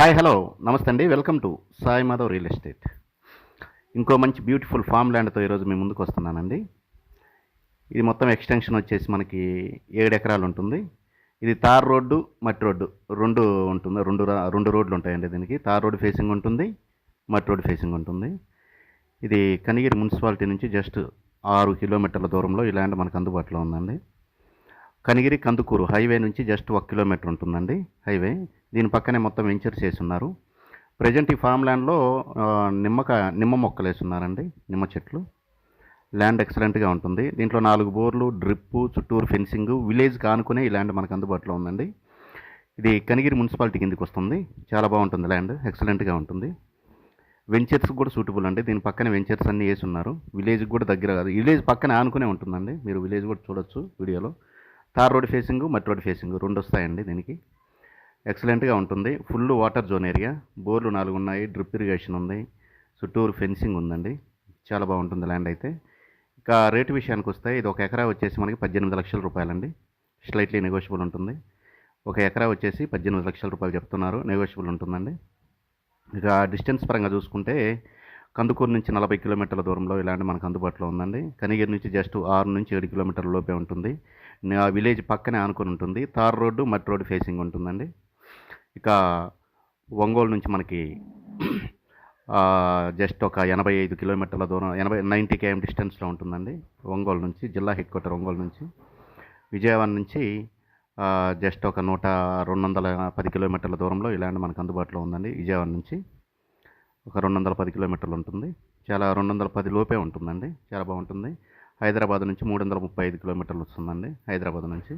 Hi hello నమస్తే అండి. Welcome to Sai Madhav real estate. ఇంకో మంచి బ్యూటిఫుల్ ఫామ్ ల్యాండ్తో ఈరోజు మీ ముందుకు వస్తున్నానండి. ఇది మొత్తం ఎక్స్టెన్షన్ వచ్చేసి మనకి 7 ఎకరాలు ఉంటుంది. ఇది తార్ రోడ్డు, మట్టి రోడ్డు రెండు ఉంటుంది. రెండు రోడ్లు ఉంటాయండి దీనికి. తార్ రోడ్డు ఫేసింగ్ ఉంటుంది, మట్టి రోడ్డు ఫేసింగ్ ఉంటుంది. ఇది కనిగిరి మున్సిపాలిటీ నుంచి జస్ట్ 6 కిలోమీటర్ల దూరంలో ఈ ల్యాండ్ మనకు అందుబాటులో ఉందండి. కనిగిరి కందుకూరు హైవే నుంచి జస్ట్ 1 కిలోమీటర్ ఉంటుందండి హైవే. దీని పక్కనే మొత్తం వెంచర్స్ వేసి ఉన్నారు. ప్రజెంట్ ఈ ఫామ్ ల్యాండ్లో నిమ్మ మొక్కలు వేసి ఉన్నారండి, నిమ్మ చెట్లు. ల్యాండ్ ఎక్సలెంట్గా ఉంటుంది. దీంట్లో 4 బోర్లు, డ్రిప్పు, చుట్టూరు ఫెన్సింగ్, విలేజ్కి ఆనుకునే ఈ ల్యాండ్ మనకు అందుబాటులో ఉందండి. ఇది కనిగిరి మున్సిపాలిటీ కిందకి వస్తుంది. చాలా బాగుంటుంది ల్యాండ్, ఎక్సలెంట్గా ఉంటుంది. వెంచర్స్ కూడా సూటబుల్ అండి. దీని పక్కన వెంచర్స్ అన్నీ వేసి ఉన్నారు. విలేజ్కి కూడా దగ్గర కాదు, విలేజ్ పక్కన ఆనుకునే ఉంటుందండి. మీరు విలేజ్ కూడా చూడొచ్చు వీడియోలో. తార్ రోడ్ ఫేసింగ్, మట్టి రోడ్ ఫేసింగ్ రెండు వస్తాయండి దీనికి. ఎక్సలెంట్గా ఉంటుంది. ఫుల్ వాటర్ జోన్ ఏరియా, బోర్లు 4 ఉన్నాయి, డ్రిప్ ఇరిగేషన్ ఉంది, చుట్టూరు ఫెన్సింగ్ ఉందండి. చాలా బాగుంటుంది ల్యాండ్ అయితే. ఇక రేటు విషయానికి వస్తే ఇది ఒక ఎకరా వచ్చేసి మనకి 18 లక్షల రూపాయలండి. స్లైట్లీ నెగోషియబుల్ ఉంటుంది. ఒక ఎకరా వచ్చేసి 18 లక్షల రూపాయలు చెప్తున్నారు, నెగోషియబుల్ ఉంటుందండి. ఇక డిస్టెన్స్ పరంగా చూసుకుంటే కందుకూరు నుంచి 40 కిలోమీటర్ల దూరంలో ఈ ల్యాండ్ మనకు అందుబాటులో ఉందండి. కనిగిరి నుంచి జస్ట్ 6 నుంచి 7 కిలోమీటర్ల లోపే ఉంటుంది. విలేజ్ పక్కనే ఆనుకొని ఉంటుంది. తార్ రోడ్డు, మట్టి రోడ్డు ఫేసింగ్ ఉంటుందండి. ఇక ఒంగోలు నుంచి మనకి జస్ట్ ఒక 85 కిలోమీటర్ల దూరం, 90 km డిస్టెన్స్లో ఉంటుందండి. ఒంగోలు నుంచి జిల్లా హెడ్ క్వార్టర్ ఒంగోలు నుంచి. విజయవాడ నుంచి జస్ట్ ఒక 210 కిలోమీటర్ల దూరంలో ఈ ల్యాండ్ మనకు అందుబాటులో ఉందండి. విజయవాడ నుంచి ఒక 210 కిలోమీటర్లు ఉంటుంది. చాలా 210 లోపే ఉంటుందండి. చాలా బాగుంటుంది. హైదరాబాద్ నుంచి 335 కిలోమీటర్లు వస్తుందండి హైదరాబాద్ నుంచి.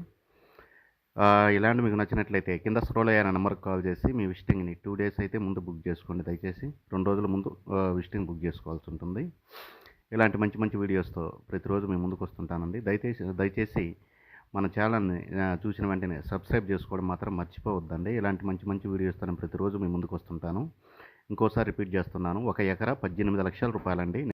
ఈ ల్యాండ్ మీకు నచ్చినట్లయితే కింద స్క్రోల్ అయ్యే నెంబర్కి కాల్ చేసి మీ విజిటింగ్ని 2 డేస్ అయితే ముందు బుక్ చేసుకోండి. దయచేసి 2 రోజుల ముందు విజిటింగ్ బుక్ చేసుకోవాల్సి ఉంటుంది. ఇలాంటి మంచి మంచి వీడియోస్తో ప్రతిరోజు మేము ముందుకు వస్తుంటానండి. దయచేసి మన ఛానల్ని చూసిన వెంటనే సబ్స్క్రైబ్ చేసుకోవడం మాత్రం మర్చిపోవద్దండి. ఇలాంటి మంచి మంచి వీడియోస్తో నేను ప్రతిరోజు మీ ముందుకు వస్తుంటాను. ఇంకోసారి రిపీట్ చేస్తున్నాను, ఒక ఎకరా 18 లక్షల రూపాయలండి.